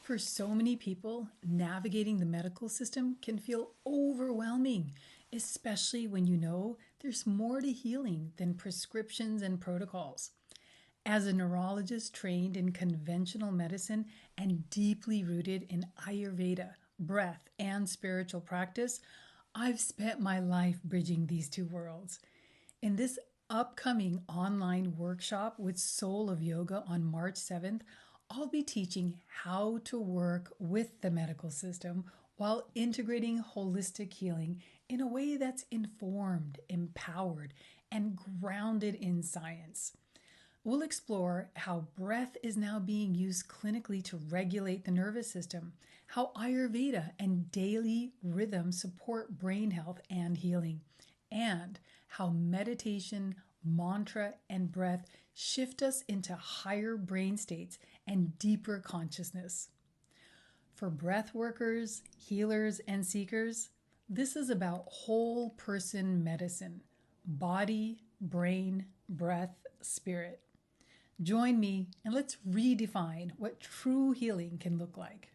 For so many people, navigating the medical system can feel overwhelming, especially when you know there's more to healing than prescriptions and protocols. As a neurologist trained in conventional medicine and deeply rooted in Ayurveda, breath, and spiritual practice, I've spent my life bridging these two worlds. In this upcoming online workshop with Soul of Yoga on March 7th, I'll be teaching how to work with the medical system while integrating holistic healing in a way that's informed, empowered, and grounded in science. We'll explore how breath is now being used clinically to regulate the nervous system, how Ayurveda and daily rhythm support brain health and healing, and how meditation, mantra, and breath shift us into higher brain states and deeper consciousness. For breath workers, healers, and seekers, this is about whole person medicine: body, brain, breath, spirit. Join me and let's redefine what true healing can look like.